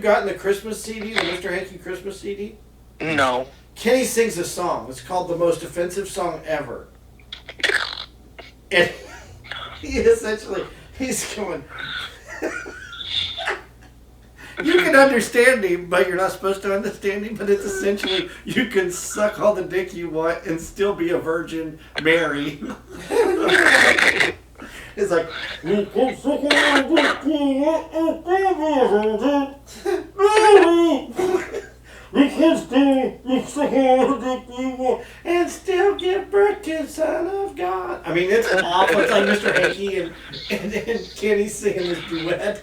gotten the Christmas CD, the Mr. Hankey Christmas CD? No. Kenny sings a song. It's called "The Most Offensive Song Ever," and he's going. You can understand him, but you're not supposed to understand him. But it's essentially you can suck all the dick you want and still be a Virgin Mary. It's like. And still give birth to the Son of God. I mean, it's awful. It's like Mr. Hankey and Kenny singing this duet.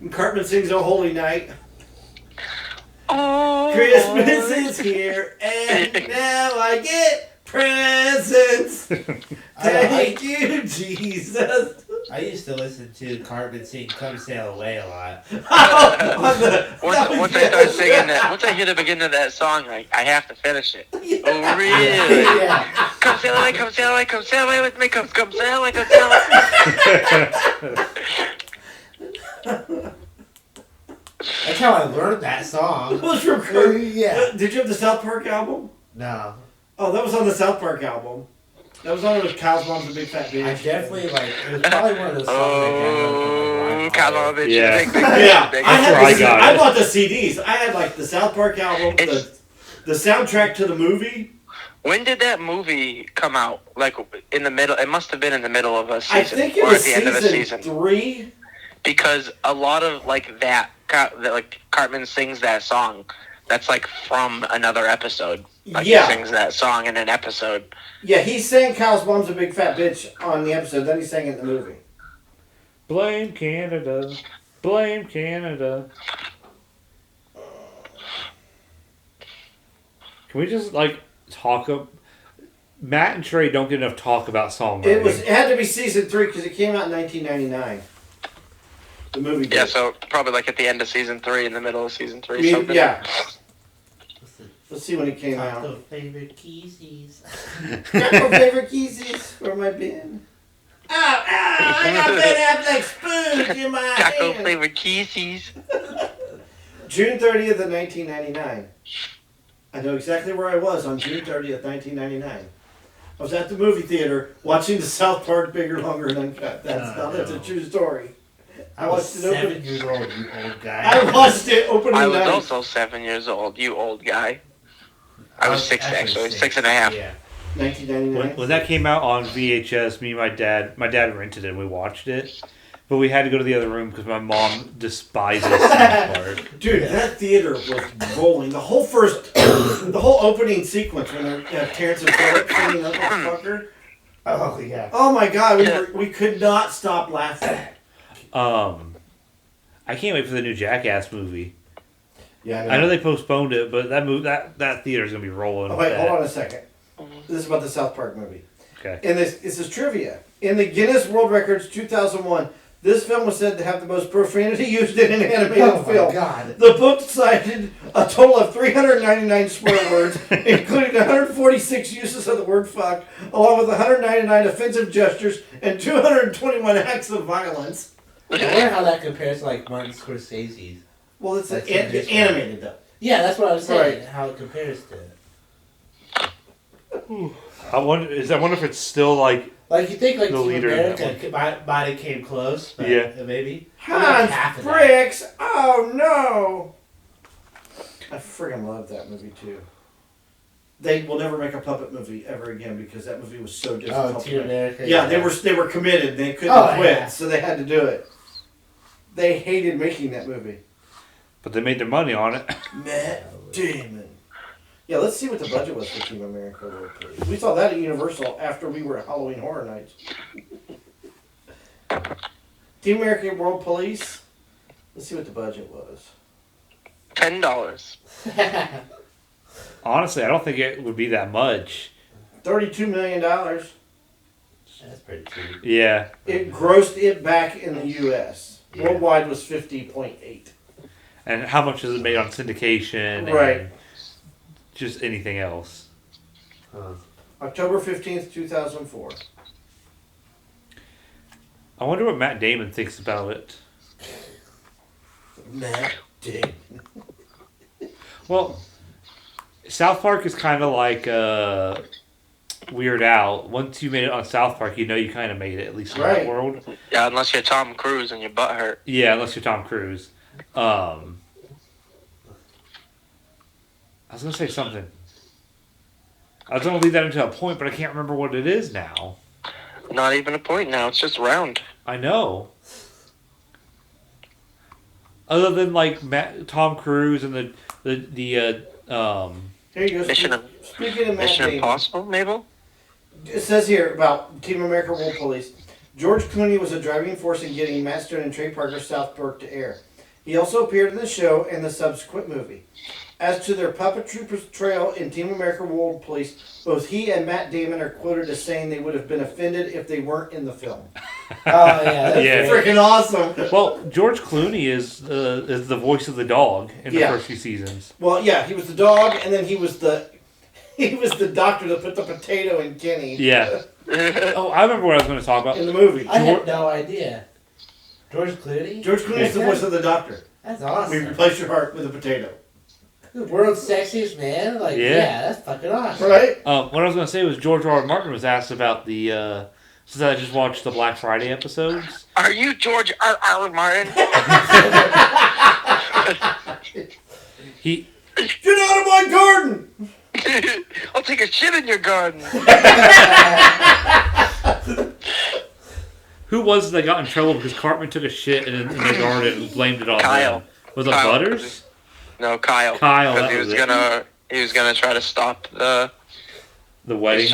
And Cartman sings "Oh Holy Night." Oh, Christmas is here, and now I get presents. Thank you, Jesus. I used to listen to Cartman sing "Come Sail Away" a lot. Once I start singing that, once I hear the beginning of that song, I have to finish it. Yeah. Oh, really? Yeah. Come sail away, come sail away, come sail away with me, come sail away, come sail away. That's how I learned that song. It was from Kurt. Yeah. Did you have the South Park album? No. Oh, that was on the South Park album. That was on with Kyle's Mom's a Big Fat Bitch. I definitely it was probably one of those songs Oh, come on, bitch. Yeah. Big, big, Yeah, big, I That's where I got I it. bought the CDs. I had like the South Park album, the soundtrack to the movie. When did that movie come out? Like in the middle? It must have been in the middle of a season, I think it or was at the end of the season season. 3. Because a lot of like Cartman sings that song. That's like from another episode. Like Yeah. he sings that song in an episode. Yeah, he sang Kyle's Mom's a Big Fat Bitch on the episode, then he sang it in the movie. Blame Canada. Blame Canada. Can we just talk? Matt and Trey don't get enough talk about songwriting. It had to be season 3 because it came out in 1999. The movie did. Yeah, so probably like at the end of season 3, in the middle of season 3. I mean, something. yeah. Let's see when it came Top out. of favorite keys. Got my favorite keys for my bin. I got Ben Affleck spoons in my Chocolate hand. flavored Kisses. June 30th of 1999. I know exactly where I was on June 30th, 1999. I was at the movie theater watching the South Park Bigger, Longer, and Uncut. That's a true story. I was watched it 7 years old, you old guy. I watched it opening I was night. also 7 years old, you old guy. I was 6 actually, 6.5. Yeah. 1999. When that came out on VHS, me and my dad rented it and we watched it. But we had to go to the other room because my mom despises South Park. Dude, that theater was rolling. The whole opening sequence when they're Terrence and Phillip singing Uncle Fucker. Oh, yeah. Oh my God, we could not stop laughing. I can't wait for the new Jackass movie. Yeah, I know they postponed it, but that theater's gonna be rolling. Oh, wait, hold on a second. This is about the South Park movie. Okay. And this is trivia. In the Guinness World Records 2001, this film was said to have the most profanity used in an animated film. Oh, my God. The book cited a total of 399 swear words, including 146 uses of the word fuck, along with 199 offensive gestures and 221 acts of violence. I wonder how that compares to, like, Martin Scorsese's. Well, it's That's animated, though. Yeah, that's what I was saying. Right. How it compares to it. I wonder if it's still like Like, you think, like, The Team leader in that America might have came close. But Yeah. Maybe. Like half Hans of that. Bricks! Oh, no! I friggin' love that movie, too. They will never make a puppet movie ever again because that movie was so difficult. Oh, Team America. Yeah, they were committed. They couldn't quit, yeah. so they had to do it. They hated making that movie. but they made their money on it. Matt Damon. Yeah, let's see what the budget was for Team America World Police. We saw that at Universal after we were at Halloween Horror Nights. Team America World Police. Let's see what the budget was. $10. Honestly, I don't think it would be that much. $32 million. That's pretty cheap. Yeah. It grossed it back in the U.S. Yeah. Worldwide was 50.8. And how much is it made on syndication? Right. And just anything else. October 15th, 2004. I wonder what Matt Damon thinks about it. Matt Damon. Well, South Park is kind of like Weird Al. Once you made it on South Park, you know you kind of made it, at least in Right. that world. Yeah, unless you're Tom Cruise and your butt hurt. Yeah, unless you're Tom Cruise. I was going to say something. I was going to leave that into a point, but I can't remember what it is now. Not even a point now, it's just round. I know. Other than like Tom Cruise and the Here you go. Mission Speaking of Matt Mission Damon. Impossible, Mabel? It says here about Team America World Police. George Clooney was a driving force in getting Matt Stone and Trey Parker's South Park to air. He also appeared in the show and the subsequent movie. As to their puppetry portrayal in Team America World Police, both he and Matt Damon are quoted as saying they would have been offended if they weren't in the film. Oh, yeah. That's Yeah. great. Freaking awesome. Well, George Clooney is the voice of the dog in the Yeah. first few seasons. Well, yeah, he was the dog, and then he was the doctor that put the potato in Kenny. Yeah. Oh, I remember what I was going to talk about. In the movie. I had no idea. George Clooney? George Clooney is the voice of the doctor. That's We awesome. replace your heart with a potato. The world's sexiest man? Like, Yeah. yeah, that's fucking awesome. Right? What I was going to say was George R. R. Martin was asked about the. Since I just watched the Black Friday episodes. Are you George R. R. Martin? He. Get out of my garden! I'll take a shit in your garden. Who was it that got in trouble because Cartman took a shit in the garden and blamed it on Kyle. them? Was it Kyle. Butters? No, Kyle. Kyle, Because that he was was it. he was gonna try to stop the The wedding?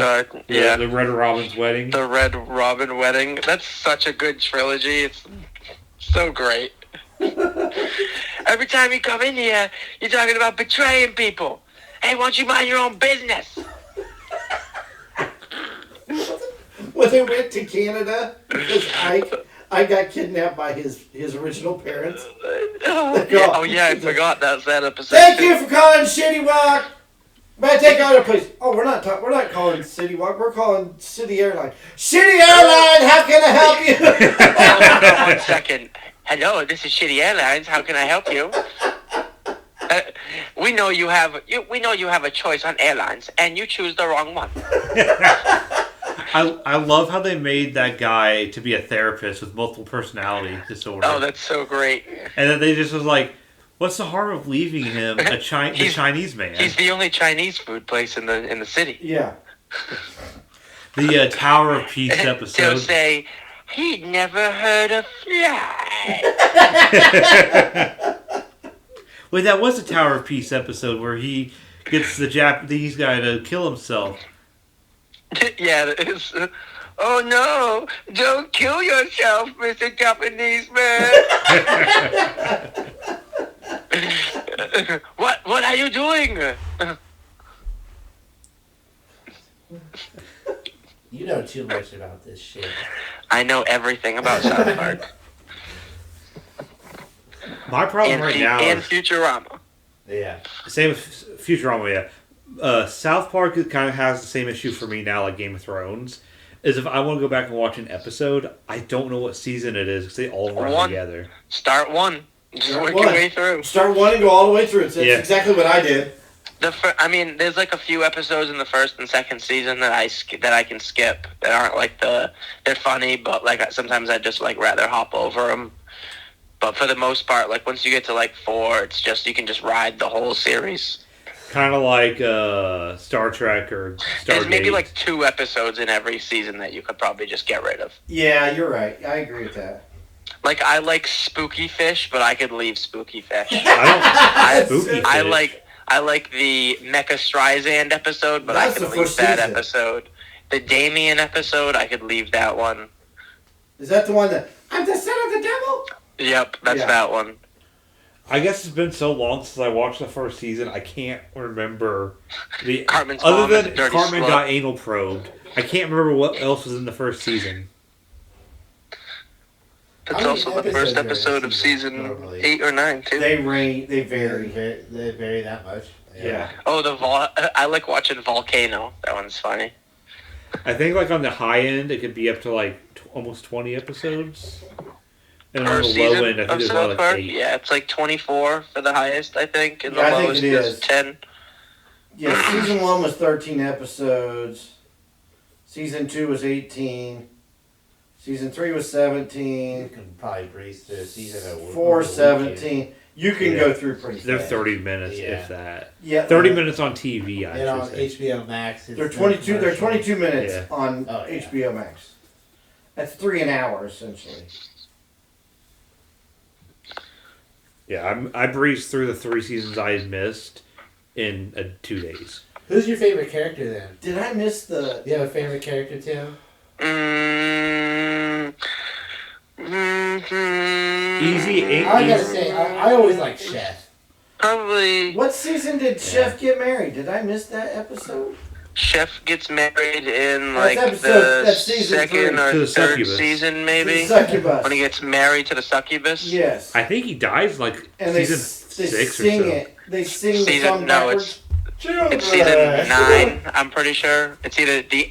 yeah. The Red Robin's wedding? The Red Robin wedding. That's such a good trilogy. It's so great. Every time you come in here, you're talking about betraying people. Hey, why don't you mind your own business? When they went to Canada, because I got kidnapped by his original parents. Oh yeah, I forgot that's that episode. Thank you for calling Shitty Rock! May I take order, please? Oh, we're not calling City Walk. We're calling City Airline. City Airline, how can I help you? Hold on 1 second. Hello, this is Shitty Airlines. How can I help you? We know you have a choice on airlines, and you choose the wrong one. I love how they made that guy to be a therapist with multiple personality disorder. Oh, that's so great. And then they just was like, what's the harm of leaving him the Chinese man? He's the only Chinese food place in the city. Yeah. The Tower of Peace They'll episode. say, he'd never heard of fly. Wait, that was the Tower of Peace episode where he gets the Japanese guy to kill himself. Yeah, it is. Oh no! Don't kill yourself, Mr. Japanese man. What are you doing? You know too much about this shit. I know everything about South Park My problem right now and is Futurama. Yeah. same with Futurama. Yeah, South Park kind of has the same issue for me now, like Game of Thrones. Is if I want to go back and watch an episode, I don't know what season it is because they all run together. Start one. Just Start work one. your way through. Start one and go all the way through. That's exactly what I did. There's like a few episodes in the first and second season that I can skip that aren't like they're funny, but like sometimes I just like rather hop over them. But for the most part, like once you get to like 4, it's just you can just ride the whole series. Kind of like Star Trek or Stargate. There's maybe like 2 episodes in every season that you could probably just get rid of. Yeah, you're right. I agree with that. Like I like Spooky Fish, but I could leave Spooky Fish. I don't Spooky I Fish. I like the Mecha Streisand episode, but That's I could the leave first that season. episode. The Damien episode, I could leave that one. Is that the one that I'm the son of the devil? Yep, that's that one. I guess it's been so long since I watched the first season, I can't remember the Cartman's other mom is a than dirty Cartman slut. got anal probed. I can't remember what else was in the first season. That's How also many the first episodes episode are in of a season, season normally? 8 or 9 too. They vary. They vary that much. Yeah. Oh, I like watching Volcano. That one's funny. I think like on the high end, it could be up to like almost 20 episodes. And on Per the low season end, I of think there's South about like Park, 8. yeah, it's like 24 for the highest, I think, and the Yeah, I think lowest it is is. 10. Yeah, season 1 was 13 episodes. Season 2 was 18. Season 3 was You 17. can probably breeze through a season of 4, 17. You can Yeah. go through pretty They're fast. 30 minutes, Yeah. if that. Yeah, 30 minutes on TV, I And on should say. HBO Max, it's They're 22. They're 22 minutes Yeah. on Oh, yeah. HBO Max. That's 3 an hour essentially. Yeah, I breezed through the 3 seasons I missed in 2 days. Who's your favorite character then? Did I miss the? Do you have a favorite character too? Easy, ain't I gotta easy. say, I always like Chef. Probably What season did Chef get married? Did I miss that episode? Chef gets married in That's like episode- the that's season 3. second To or the third succubus. season, maybe. The succubus. When he gets married to the succubus. Yes. I think he dies like And they season they 6 or sing so. it. They sing the Season- song no, backwards. It's season 9. I'm pretty sure it's either the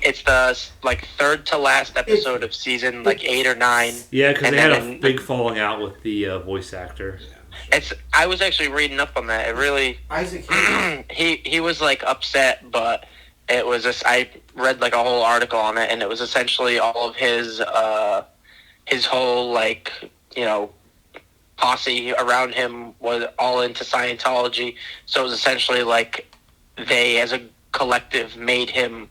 like third to last episode of season like 8 or 9. Yeah, because And they had then a big falling out with the voice actor. I was actually reading up on that. It really Isaac Hayes. he was like upset, but it was I read like a whole article on it, and it was essentially all of his whole like posse around him was all into Scientology. So it was essentially like they as a collective made him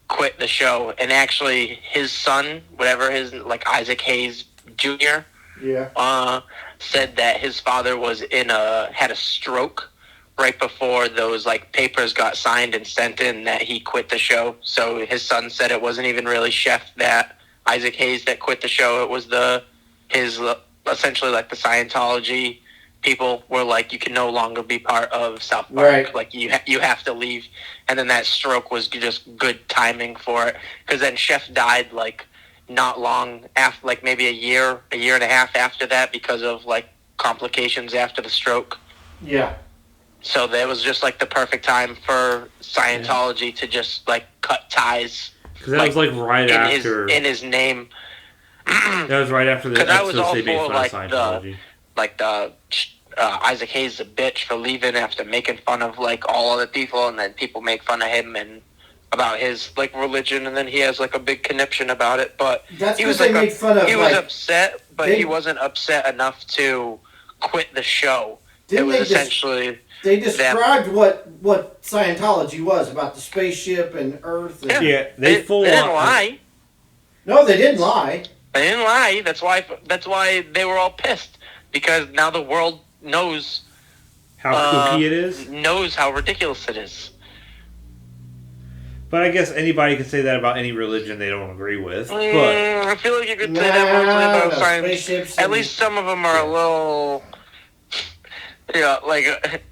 quit the show, and actually his son, whatever his like Isaac Hayes Jr. Yeah. Said that his father was had a stroke right before those like papers got signed and sent in that he quit the show. So his son said it wasn't even really Chef that Isaac Hayes that quit the show. It was his essentially like the Scientology people were like, you can no longer be part of South Park. Right. Like you have to leave. And then that stroke was just good timing for it, because then Chef died like not long after, like maybe a year and a half after that, because of like complications after the stroke. Yeah. So that was just like the perfect time for Scientology to just like cut ties. Because that was like right after in his name. That was right after the Because I was episodes all they made for fun like of Scientology. Isaac Hayes is a bitch for leaving after making fun of like all other people, and then people make fun of him and about his like religion, and then he has like a big conniption about it. But That's he was because like they made fun of. he was upset, but they- he wasn't upset enough to quit the show. It was Didn't essentially they described what Scientology was about the spaceship and Earth. And, Yeah, they full they didn't on. lie. No, they didn't lie. They didn't lie. That's why they were all pissed, because now the world knows How kooky it is. knows how ridiculous it is. But I guess anybody can say that about any religion they don't agree with. But I feel like you could say that mostly about science. Spaceships At and- least some of them are a little, like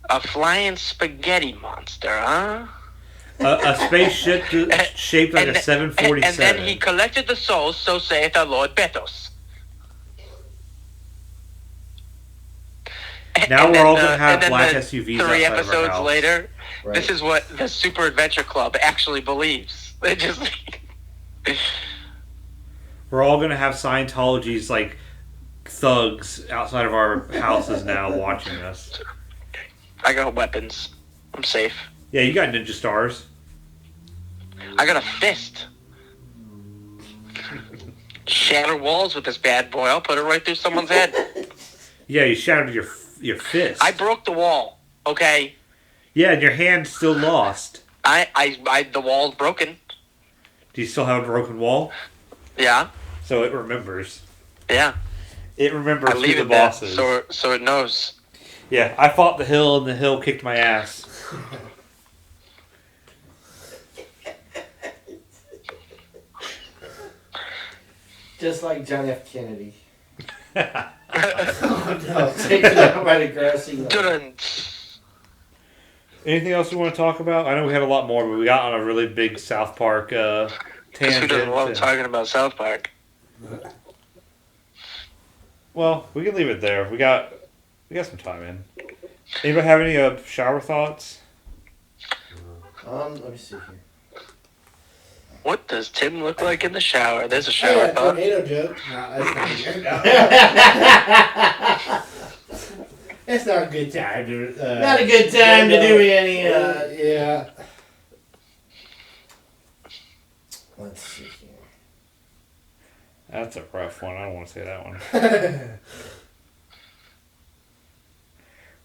a flying spaghetti monster, huh? a spaceship shaped like a And 747. then he collected the souls, so saith the Lord Betos. Now we're all gonna and have then black the SUVs 3 outside of our episodes house. later, Right. this is what the Super Adventure Club actually believes. They just We're all gonna have Scientology's like thugs outside of our houses now watching us. I got weapons. I'm safe. Yeah, you got ninja stars. I got a fist. Shatter walls with this bad boy. I'll put it right through someone's head. Yeah, you shattered your fist. I broke the wall. Okay. Yeah, and your hand's still lost. The wall's broken. Do you still have a broken wall? Yeah. So it remembers. Yeah. It remembers I who leave the it there boss is. so it knows. Yeah, I fought the hill and the hill kicked my ass. Just like John F. Kennedy. Oh, no. Taken out by the grassy lawn. Dun. Anything else we want to talk about? I know we had a lot more, but we got on a really big South Park Who tangent. doesn't love and- talking about South Park? Well, we can leave it there. We got some time in. Anybody have any shower thoughts? Let me see here. What does Tim look like in the shower? There's a I shower got a thought. tornado joke. No, that's not good. No. It's not a good time to. Not a good time to do any. Yeah. Let's see here. That's a rough one. I don't want to say that one.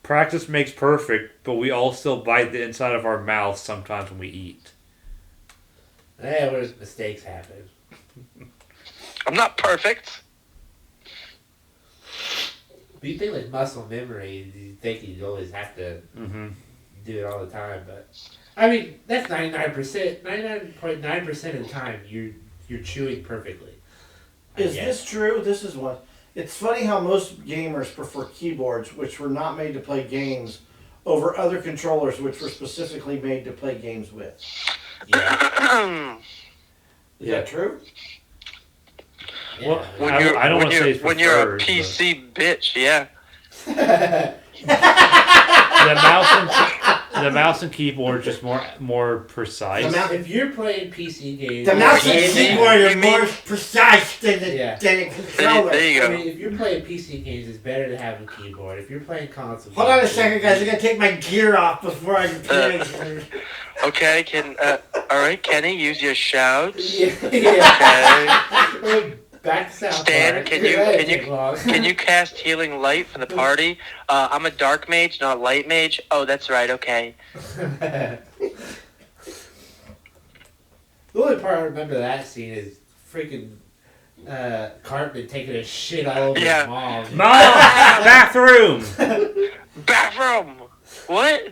Practice makes perfect, but we all still bite the inside of our mouth sometimes when we eat. Yeah, where mistakes happen. I'm not perfect. But you think like muscle memory, you think you always have to Mm-hmm. do it all the time, but I mean that's 99.9% of the time you're chewing perfectly. I Is guess. this true? This is one. It's funny how most gamers prefer keyboards, which were not made to play games, over other controllers, which were specifically made to play games with. Yeah. Is that true? Well, Yeah. I don't want to say it's when you're a preferred, PC bitch, yeah. the mouse and keyboard just more precise. The mouse- If you're playing PC games, The mouse and you mean- keyboard are you mean- more precise than a Yeah. controller. There you I go. mean, if you're playing PC games, it's better to have a keyboard. If you're playing console, Hold on a games, second, guys. I gotta take my gear off before I can play. Okay, all right, Kenny, use your shouts. Yeah. Okay. Back to South Stan, Park. can you- That can didn't take long. Can you cast healing light for the party? I'm a dark mage, not light mage. Oh, that's right. Okay. The only part I remember that scene is freaking Cartman taking a shit all over Yeah. his mom. Mom, bathroom. Bathroom. What?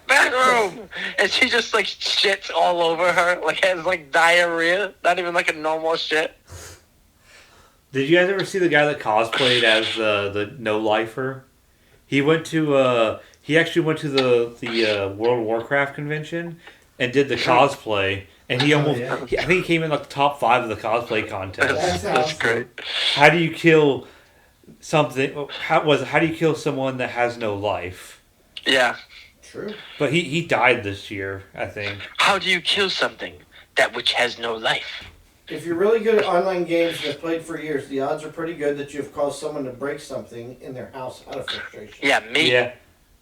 Bathroom. And she just like shits all over her, like has like diarrhea. Not even like a normal shit. Did you guys ever see the guy that cosplayed as the no lifer? He actually went to the World of Warcraft convention and did the cosplay, and he almost yeah. I think he came in like the top 5 of the cosplay contest. That's That's awesome. great. How do you kill something? How do you kill someone that has no life? Yeah. True. But he died this year, I think. How do you kill something? That which has no life. If you're really good at online games and have played for years, the odds are pretty good that you've caused someone to break something in their house out of frustration. Yeah, me. Yeah.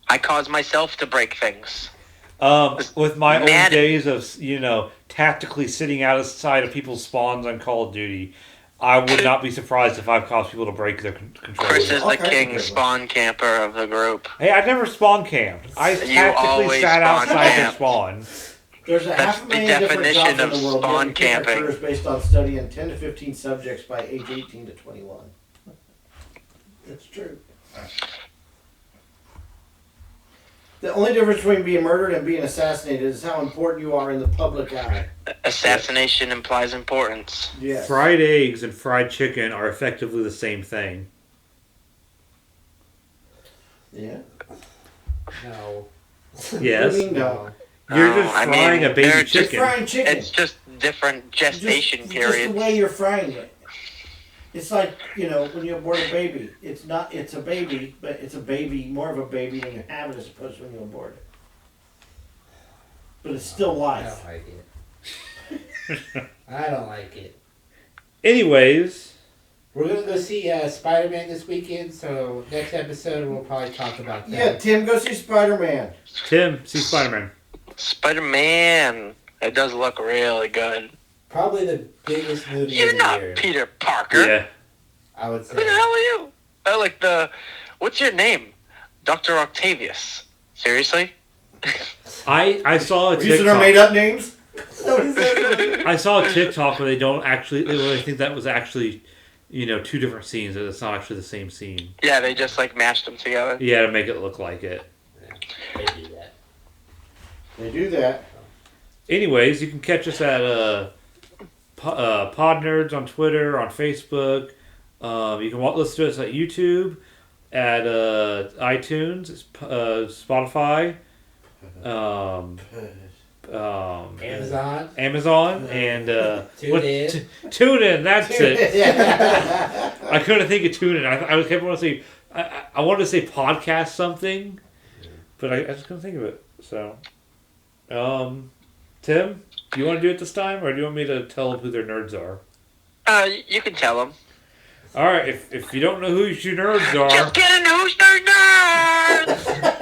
I cause myself to break things. With my old Madden. days of, tactically sitting outside of people's spawns on Call of Duty, I would not be surprised if I've caused people to break their controllers. Chris is All the kinds of king people. spawn camper of the group. Hey, I never spawn camped. I tactically always sat spawn outside camp. the spawn. There's a That's half a the million different definition jobs in of the world. spawn Yet we pick our camping. careers based on studying 10 to 15 subjects by age 18 to 21. That's true. The only difference between being murdered and being assassinated is how important you are in the public eye. Assassination implies importance. Yes. Fried eggs and fried chicken are effectively the same thing. Yeah. No. Yes. What do you mean, no? You're Oh, just I frying mean, a baby they're just Just chicken. frying chicken. It's just different gestation Just periods. the way you're frying it. It's like, when you abort a baby. It's a baby, but it's a baby, more of a baby when you have it as opposed to when you abort it. But it's still I life. don't like it. I don't like it. Anyways, We're gonna go see Spider-Man this weekend, so next episode we'll probably talk about that. Yeah, Tim, go see Spider-Man. Tim, see Spider-Man. Spider-Man. It does look really good. Probably the biggest movie You're of the not year, Peter Parker. Yeah. I would Who the say. hell are you? I like what's your name? Dr. Octavius. Seriously? I saw a We're using our TikTok. made-up names? Is that what he said? I saw a TikTok where they don't actually. I think that was actually, two different scenes. That it's not actually the same scene. Yeah, they just mashed them together. Yeah, to make it look like it. They do that. They do that. Anyways, you can catch us at Pod Nerds on Twitter, on Facebook. You can listen to us at YouTube, at iTunes, Spotify, Amazon. and Tune in. Tune in. That's it. Yeah. I couldn't think of tune in. I was kept wanting to say. I wanted to say podcast something, but I just couldn't think of it. So, Tim, do you want to do it this time, or do you want me to tell them who their nerds are? You can tell them. All right, if you don't know who your nerds are, Just kidding, who's their nerds?